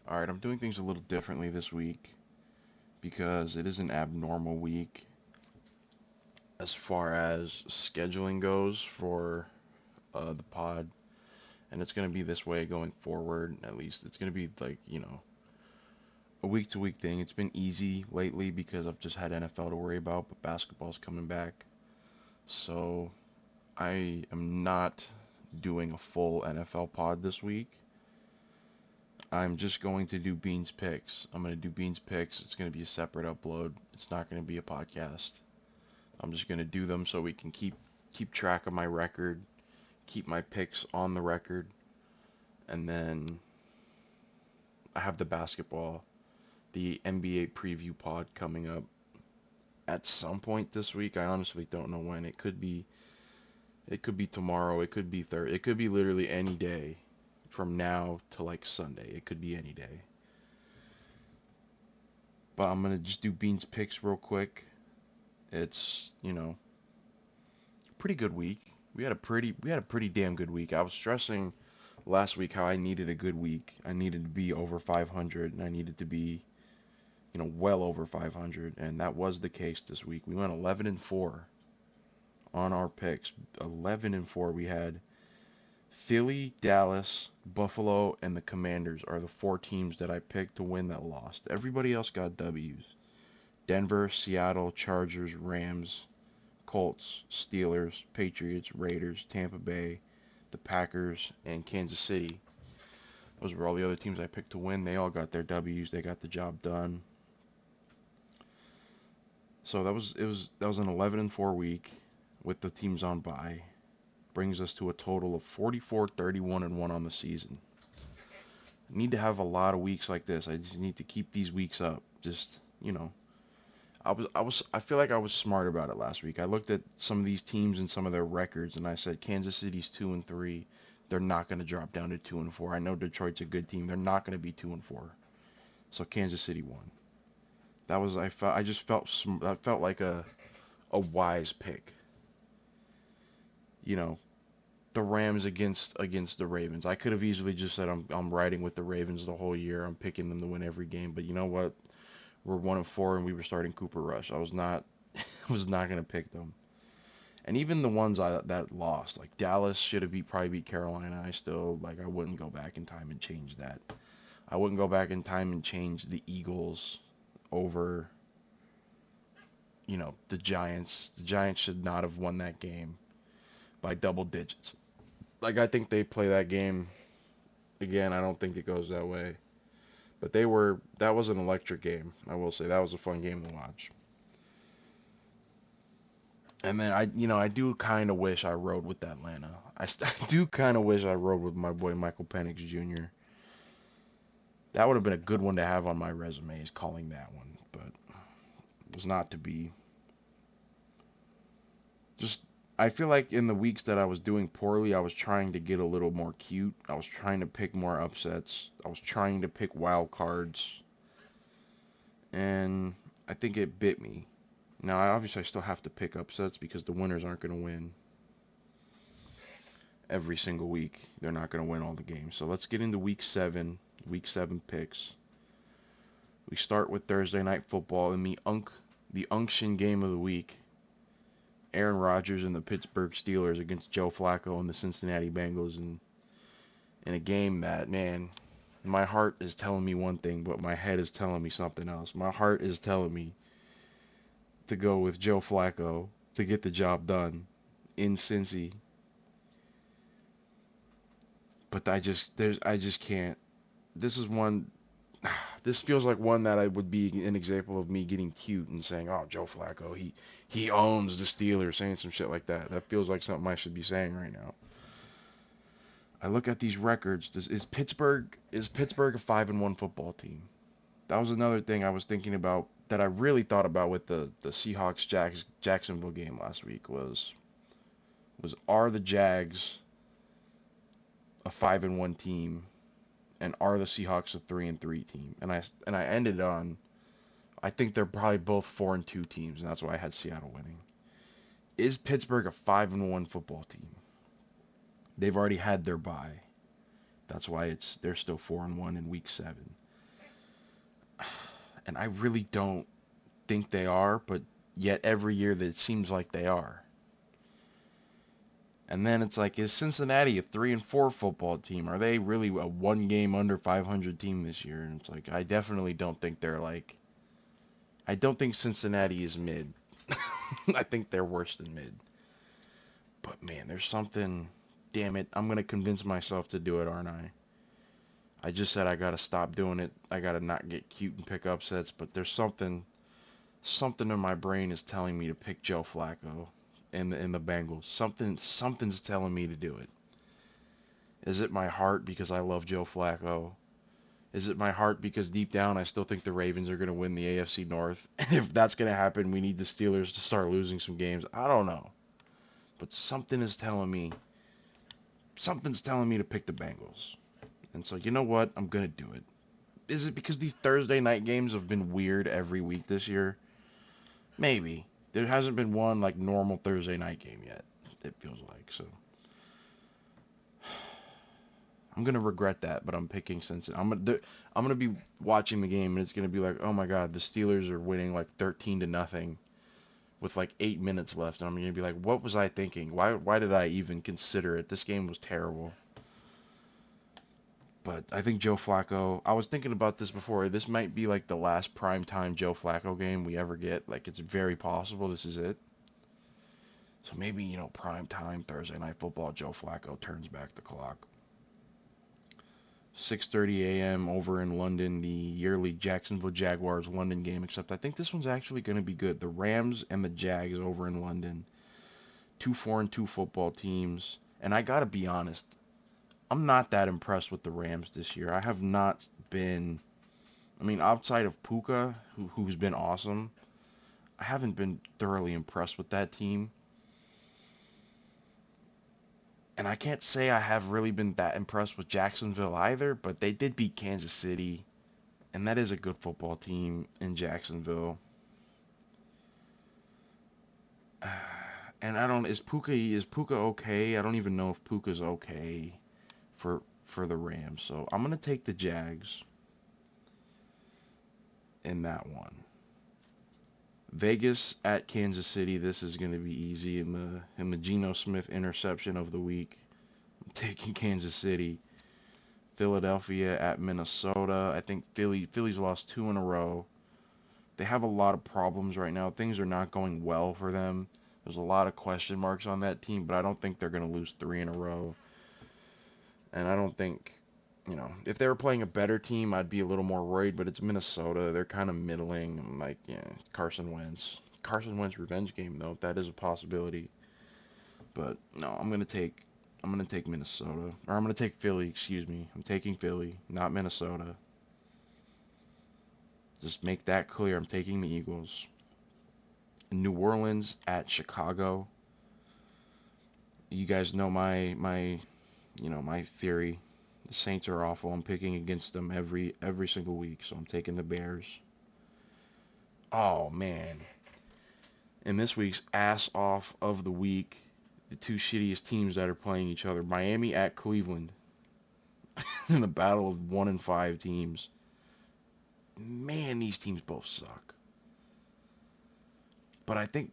All right, I'm doing things a little differently this week because it is an abnormal week as far as scheduling goes for the pod, and it's going to be this way going forward. At least it's going to be like, a week to week thing. It's been easy lately because I've just had NFL to worry about, but basketball's coming back. So I am not doing a full NFL pod this week. I'm just going to do Beans picks. I'm going to do Beans picks. It's going to be a separate upload. It's not going to be a podcast. I'm just going to do them so we can keep track of my record, keep my picks on the record, and then I have the basketball, the NBA preview pod coming up at some point this week. I honestly don't know when. It could be tomorrow, it could be Thursday, it could be literally any day from now to like Sunday. It could be any day. But I'm going to just do Beans picks real quick. It's, pretty good week. We had a pretty damn good week. I was stressing last week how I needed a good week. I needed to be over 500 and I needed to be, well over 500, and that was the case this week. We went 11 and 4 on our picks. 11 and 4. We had Philly, Dallas, Buffalo, and the Commanders are the four teams that I picked to win that lost. Everybody else got W's. Denver, Seattle, Chargers, Rams, Colts, Steelers, Patriots, Raiders, Tampa Bay, the Packers, and Kansas City. Those were all the other teams I picked to win. They all got their W's. They got the job done. So that was an 11 and 4 week with the teams on bye. Brings us to a total of 44, 31 and 1 on the season. I need to have a lot of weeks like this. I just need to keep these weeks up. Just, I feel like I was smart about it last week. I looked at some of these teams and some of their records, and I said Kansas City's 2-3. They're not going to drop down to 2-4. I know Detroit's a good team. They're not going to be 2-4. So Kansas City won. That felt like a wise pick. You know, the Rams against the Ravens. I could have easily just said I'm riding with the Ravens the whole year. I'm picking them to win every game. But you know what? We're 1-4 and we were starting Cooper Rush. I was not I was not gonna pick them. And even the ones that lost, like Dallas should have probably beat Carolina. I wouldn't go back in time and change that. I wouldn't go back in time and change the Eagles over, the Giants. The Giants should not have won that game by double digits. Like I think they play that game again. I don't think it goes that way. But that was an electric game. I will say that was a fun game to watch. And then I do kind of wish I rode with Atlanta. I do kind of wish I rode with my boy Michael Penix Jr. That would have been a good one to have on my resume, is calling that one, but it was not to be. Just I feel like in the weeks that I was doing poorly, I was trying to get a little more cute. I was trying to pick more upsets. I was trying to pick wild cards, and I think it bit me. Now, obviously, I still have to pick upsets because the winners aren't going to win every single week. They're not going to win all the games. So let's get into week 7. Week 7 picks. We start with Thursday night football in the unction game of the week. Aaron Rodgers and the Pittsburgh Steelers against Joe Flacco and the Cincinnati Bengals in a game that, man, my heart is telling me one thing, but my head is telling me something else. My heart is telling me to go with Joe Flacco to get the job done in Cincy, but I just can't. This is one. This feels like one that I would be an example of me getting cute and saying, "Oh, Joe Flacco, he owns the Steelers," saying some shit like that. That feels like something I should be saying right now. I look at these records. Is Pittsburgh a 5-1 football team? That was another thing I was thinking about that I really thought about with the Seahawks Jacksonville game last week was are the Jags a 5-1 team, and are the Seahawks a 3-3 team? And I ended on, I think they're probably both 4-2 teams, and that's why I had Seattle winning. Is Pittsburgh a 5-1 football team? They've already had their bye. That's why they're still 4-1 in week 7. And I really don't think they are, but yet every year that it seems like they are. And then it's like, is Cincinnati a 3-4 football team? Are they really a one game under 500 team this year? And it's like, I definitely don't think they're like, I don't think Cincinnati is mid. I think they're worse than mid. But man, there's something, damn it, I'm going to convince myself to do it, aren't I? I just said I got to stop doing it. I got to not get cute and pick upsets, but there's something in my brain is telling me to pick Joe Flacco in the Bengals. Something's telling me to do it. Is it my heart because I love Joe Flacco? Is it my heart because deep down I still think the Ravens are going to win the AFC North? And if that's going to happen, we need the Steelers to start losing some games. I don't know. But something's telling me to pick the Bengals. And so, you know what? I'm going to do it. Is it because these Thursday night games have been weird every week this year? Maybe. There hasn't been one like normal Thursday night game yet, it feels like. So I'm gonna regret that, but I'm picking Cincinnati. I'm gonna be watching the game and it's gonna be like, oh my God, the Steelers are winning like 13-0 with like 8 minutes left, and I'm gonna be like, what was I thinking? Why did I even consider it? This game was terrible. But I think Joe Flacco. I was thinking about this before. This might be like the last primetime Joe Flacco game we ever get. Like it's very possible this is it. So maybe, prime time Thursday night football, Joe Flacco turns back the clock. 6:30 a.m. over in London, the yearly Jacksonville Jaguars London game, except I think this one's actually going to be good. The Rams and the Jags over in London. 2 4-2 football teams. And I got to be honest, I'm not that impressed with the Rams this year. I have not been, outside of Puka, who's been awesome, I haven't been thoroughly impressed with that team. And I can't say I have really been that impressed with Jacksonville either, but they did beat Kansas City, and that is a good football team in Jacksonville. And is Puka okay? I don't even know if Puka's okay for the Rams. So I'm gonna take the Jags in that one. Vegas at Kansas City. This is gonna be easy in the Geno Smith interception of the week. I'm taking Kansas City. Philadelphia at Minnesota. I think Philly's lost 2 in a row. They have a lot of problems right now. Things are not going well for them. There's a lot of question marks on that team, but I don't think they're going to lose 3 in a row. And I don't think, if they were playing a better team, I'd be a little more worried, but it's Minnesota. They're kind of middling. I'm like, Carson Wentz. Carson Wentz revenge game, though. That is a possibility. But no, I'm going to take Minnesota. Or I'm going to take Philly, excuse me. I'm taking Philly, not Minnesota. Just make that clear. I'm taking the Eagles. New Orleans at Chicago. You guys know my theory. The Saints are awful. I'm picking against them every single week, so I'm taking the Bears. Oh man. In this week's ass off of the week, the 2 shittiest teams that are playing each other. Miami at Cleveland. In the battle of 1-5 teams. Man, these teams both suck. But I think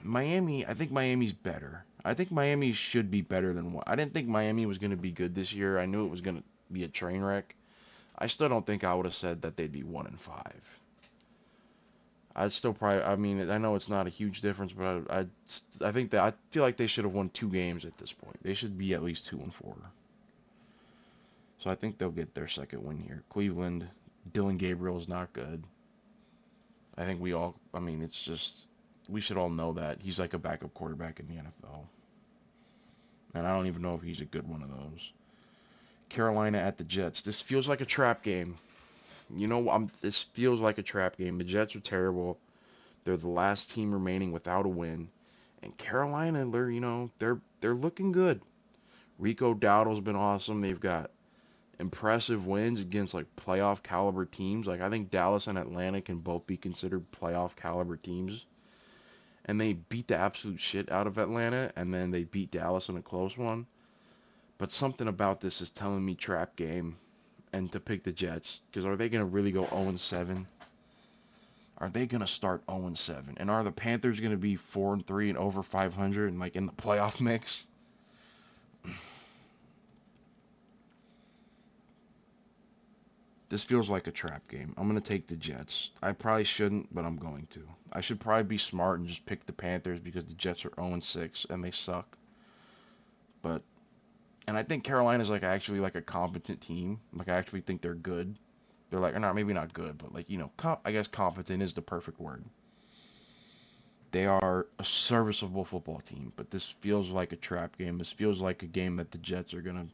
Miami's better. I think Miami should be better than what. I didn't think Miami was going to be good this year. I knew it was going to be a train wreck. I still don't think I would have said that they'd be 1-5. I'd still probably. I know it's not a huge difference, but I think that I feel like they should have won 2 games at this point. They should be at least 2-4. So I think they'll get their second win here. Cleveland, Dylan Gabriel is not good. I think it's just, we should all know that. He's like a backup quarterback in the NFL. And I don't even know if he's a good one of those. Carolina at the Jets. This feels like a trap game. This feels like a trap game. The Jets are terrible. They're the last team remaining without a win. And Carolina, they're looking good. Rico Dowdle's been awesome. They've got impressive wins against like playoff caliber teams. Like I think Dallas and Atlanta can both be considered playoff caliber teams. And they beat the absolute shit out of Atlanta, and then they beat Dallas in a close one. But something about this is telling me trap game and to pick the Jets. Because are they going to really go 0-7? Are they gonna start 0-7? And are the Panthers gonna be 4-3 and over 500 and like in the playoff mix? This feels like a trap game. I'm gonna take the Jets. I probably shouldn't, but I'm going to. I should probably be smart and just pick the Panthers because the Jets are 0-6 and they suck. But and I think Carolina's like actually like a competent team. Like I actually think they're good. They're like, or not maybe not good, but like I guess competent is the perfect word. They are a serviceable football team, but this feels like a trap game. This feels like a game that the Jets are gonna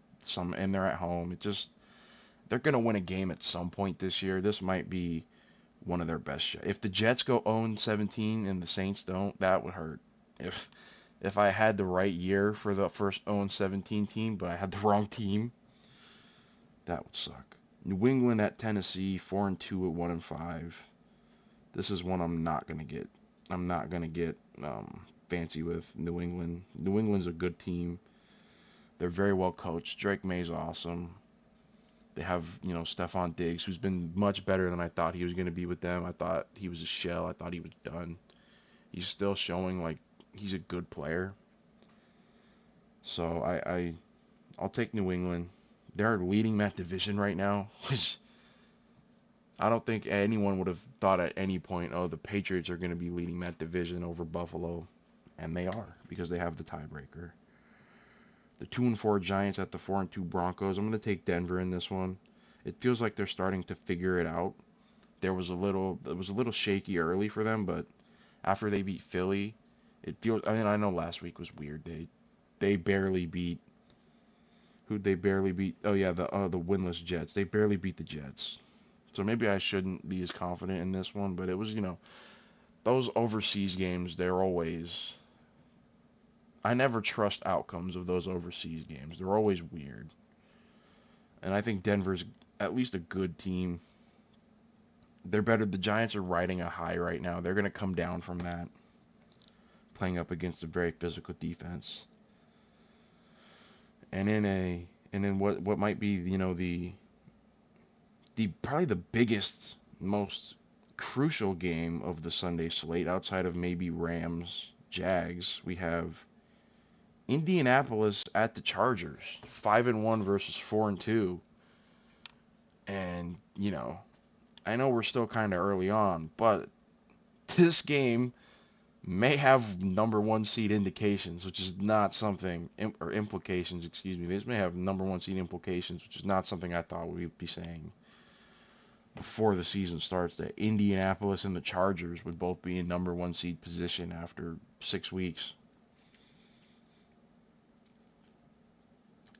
and they're at home. They're gonna win a game at some point this year. This might be one of their best shots. If the Jets go 0-17 and the Saints don't, that would hurt. If I had the right year for the first 0-17 team, but I had the wrong team, that would suck. New England at Tennessee, 4-2 at 1-5. This is one I'm not gonna get. I'm not gonna get fancy with New England. New England's a good team. They're very well coached. Drake May's awesome. They have, Stephon Diggs, who's been much better than I thought he was going to be with them. I thought he was a shell. I thought he was done. He's still showing like he's a good player. So I'll take New England. They're leading that division right now, which I don't think anyone would have thought at any point, oh, the Patriots are going to be leading that division over Buffalo, and they are because they have the tiebreaker. The 2-4 Giants at the 4-2 Broncos. I'm going to take Denver in this one. It feels like they're starting to figure it out. It was a little shaky early for them, but after they beat Philly, it feels. I mean, I know last week was weird. They barely beat. Who'd they barely beat? Oh yeah, the winless Jets. They barely beat the Jets. So maybe I shouldn't be as confident in this one, but it was those overseas games. They're always. I never trust outcomes of those overseas games. They're always weird. And I think Denver's at least a good team. They're better. The Giants are riding a high right now. They're going to come down from that, playing up against a very physical defense. And in what might be, the probably the biggest, most crucial game of the Sunday slate outside of maybe Rams, Jags, we have Indianapolis at the Chargers, 5-1 versus 4-2. And, I know we're still kind of early on, but this game may have number one seed indications, which is not something, or implications, excuse me. This may have number one seed implications, which is not something I thought we'd be saying before the season starts, that Indianapolis and the Chargers would both be in number one seed position after 6 weeks.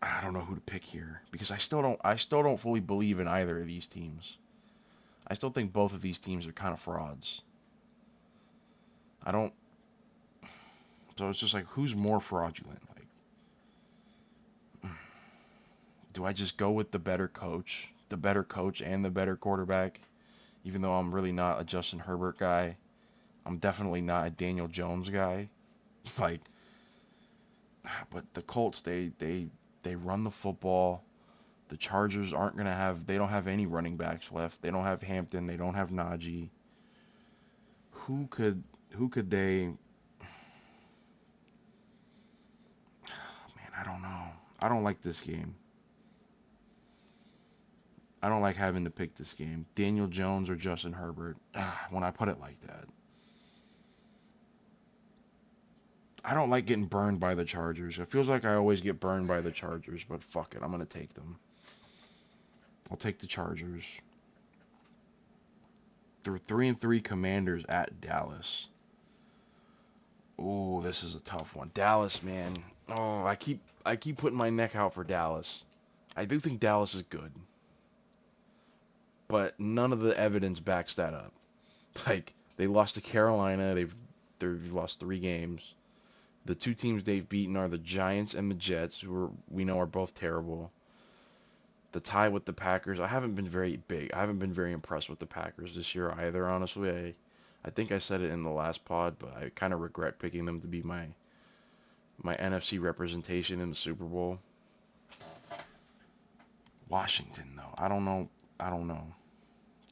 I don't know who to pick here because I still don't fully believe in either of these teams. I still think both of these teams are kind of frauds. I don't. So it's just like, who's more fraudulent? Like, do I just go with the better coach and the better quarterback? Even though I'm really not a Justin Herbert guy, I'm definitely not a Daniel Jones guy. Like, but the Colts, they run the football. The Chargers they don't have any running backs left. They don't have Hampton. They don't have Najee. Who could they? Man, I don't know. I don't like this game. I don't like having to pick this game. Daniel Jones or Justin Herbert. When I put it like that. I don't like getting burned by the Chargers. It feels like I always get burned by the Chargers, but fuck it. I'm going to take them. I'll take the Chargers. They're 3-3 Commanders at Dallas. Oh, this is a tough one. Dallas, man. Oh, I keep putting my neck out for Dallas. I do think Dallas is good, but none of the evidence backs that up. Like, they lost to Carolina. They've lost 3 games. The 2 teams they've beaten are the Giants and the Jets, we know are both terrible. The tie with the Packers, I haven't been very impressed with the Packers this year either, honestly. I think I said it in the last pod, but I kind of regret picking them to be my NFC representation in the Super Bowl. Washington, though. I don't know.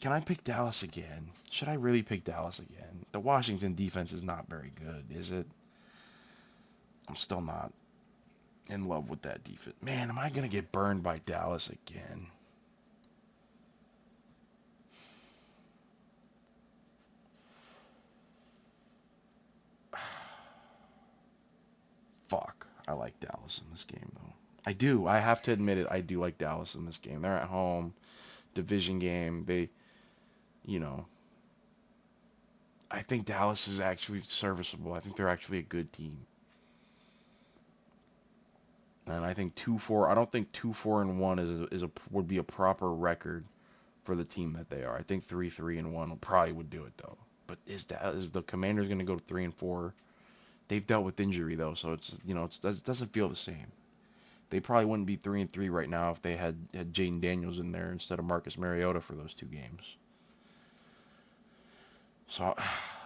Can I pick Dallas again? Should I really pick Dallas again? The Washington defense is not very good, is it? I'm still not in love with that defense. Man, am I going to get burned by Dallas again? Fuck. I like Dallas in this game, though. I do. I have to admit it. I do like Dallas in this game. They're at home. Division game. You know, I think Dallas is actually serviceable. I think they're actually a good team. And I think 2-4. I don't think 2-4-1 would be a proper record for the team that they are. I think 3-3-1 probably would do it though. But is the Commanders going to go to 3-4? They've dealt with injury though, so it doesn't feel the same. They probably wouldn't be 3-3 right now if they had Jaden Daniels in there instead of Marcus Mariota for those two games. So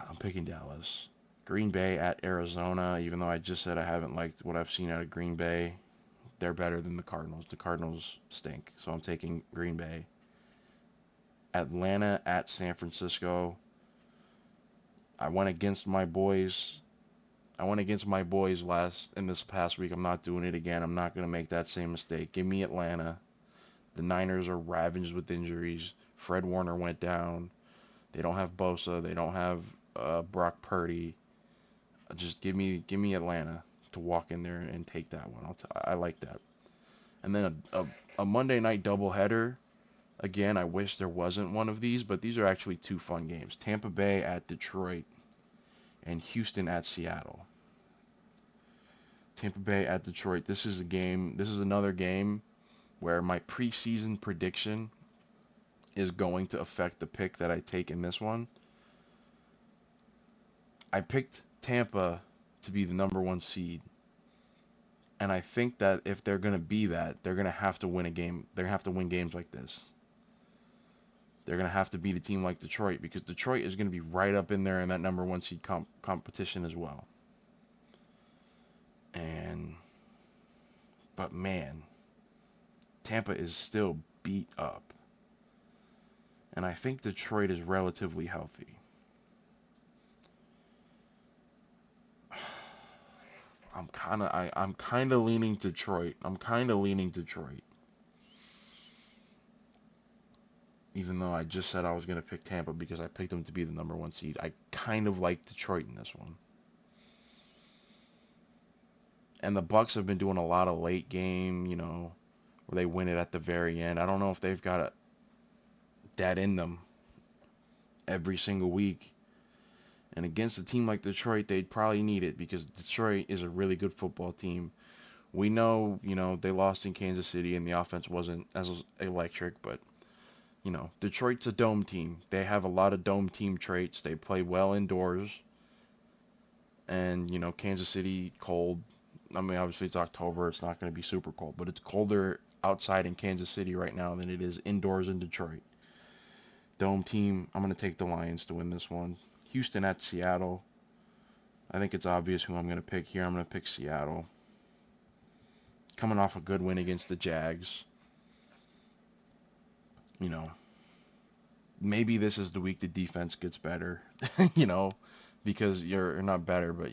I'm picking Dallas. Green Bay at Arizona, even though I just said I haven't liked what I've seen out of Green Bay, they're better than the Cardinals. The Cardinals stink, so I'm taking Green Bay. Atlanta at San Francisco. I went against my boys. In this past week. I'm not doing it again. I'm not going to make that same mistake. Give me Atlanta. The Niners are ravaged with injuries. Fred Warner went down. They don't have Bosa. They don't have Brock Purdy. Just give me Atlanta to walk in there and take that one. I like that. And then a Monday night doubleheader. Again, I wish there wasn't one of these, but these are actually two fun games. Tampa Bay at Detroit and Houston at Seattle. Tampa Bay at Detroit. This is another game where my preseason prediction is going to affect the pick that I take in this one. I picked Tampa to be the number 1 seed. And I think that if they're going to be that, they're going to have to win a game. They're going to have to win games like this. They're going to have to beat a team like Detroit because Detroit is going to be right up in there in that number 1 seed competition as well. But man, Tampa is still beat up. And I think Detroit is relatively healthy. I'm kind of leaning Detroit. Even though I just said I was going to pick Tampa because I picked them to be the number 1 seed. I kind of like Detroit in this one. And the Bucks have been doing a lot of late game, where they win it at the very end. I don't know if they've got that in them every single week. And against a team like Detroit, they'd probably need it because Detroit is a really good football team. We know, they lost in Kansas City and the offense wasn't as electric, but Detroit's a dome team. They have a lot of dome team traits. They play well indoors. And, Kansas City, cold. I mean, obviously it's October. It's not going to be super cold, but it's colder outside in Kansas City right now than it is indoors in Detroit. Dome team, I'm going to take the Lions to win this one. Houston at Seattle. I think it's obvious who I'm going to pick here. I'm going to pick Seattle. Coming off a good win against the Jags. Maybe this is the week the defense gets better, because you're not better, but,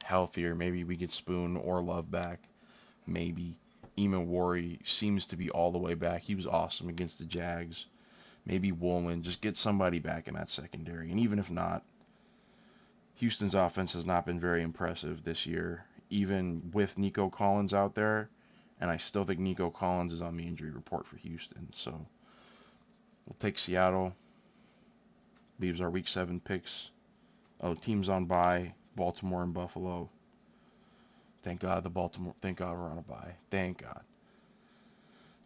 healthier. Maybe we get Spoon or Love back. Maybe. Eamon Worry seems to be all the way back. He was awesome against the Jags. Maybe Woolen. Just get somebody back in that secondary. And even if not, Houston's offense has not been very impressive this year, even with Nico Collins out there. And I still think Nico Collins is on the injury report for Houston. So we'll take Seattle. Leaves our Week 7 picks. Oh, teams on bye. Baltimore and Buffalo. Thank God we're on a bye. Thank God.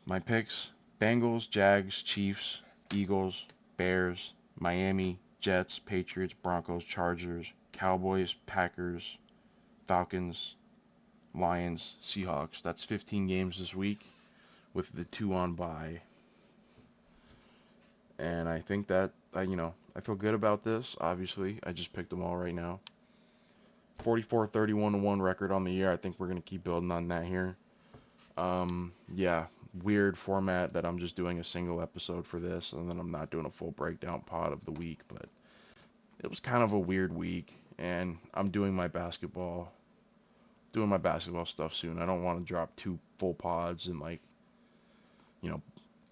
My picks: Bengals, Jags, Chiefs, Eagles, Bears, Miami, Jets, Patriots, Broncos, Chargers, Cowboys, Packers, Falcons, Lions, Seahawks. That's 15 games this week with the 2 on bye. And I think that, I feel good about this. Obviously, I just picked them all right now. 44-31-1 record on the year. I think we're going to keep building on that here. Yeah, weird format that I'm just doing a single episode for this, and then I'm not doing a full breakdown pod of the week. But it was kind of a weird week, and I'm doing my basketball stuff soon. I don't want to drop two full pods in like, you know,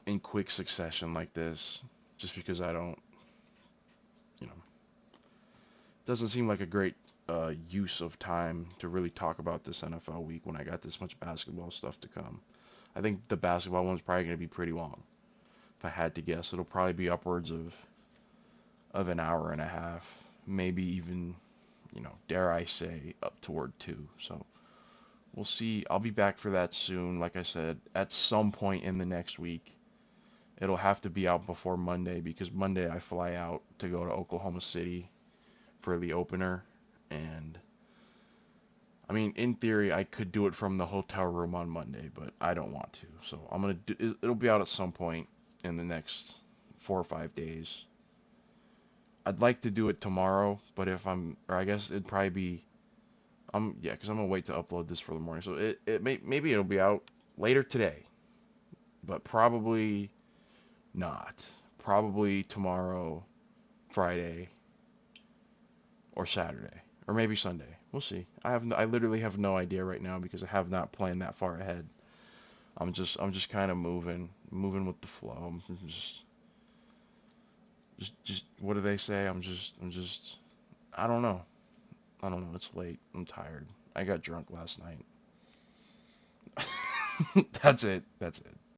in quick succession like this, just because I don't, you know, doesn't seem like a great use of time to really talk about this NFL week when I got this much basketball stuff to come. I think the basketball one's probably going to be pretty long. If I had to guess, it'll probably be upwards of an hour and a half, maybe even, dare I say, up toward two. So we'll see. I'll be back for that soon. Like I said, at some point in the next week. It'll have to be out before Monday because Monday I fly out to go to Oklahoma City for the opener. And I mean, in theory, I could do it from the hotel room on Monday, but I don't want to. So it'll be out at some point in the next 4 or 5 days. I'd like to do it tomorrow, but or I guess it'd probably be, yeah, because I'm gonna wait to upload this for the morning. So maybe it'll be out later today, but probably not. Probably tomorrow, Friday, or Saturday, or maybe Sunday. We'll see. I literally have no idea right now because I have not planned that far ahead. I'm just kind of moving with the flow. I'm just what do they say? I don't know. I don't know. It's late. I'm tired. I got drunk last night. That's it. That's it.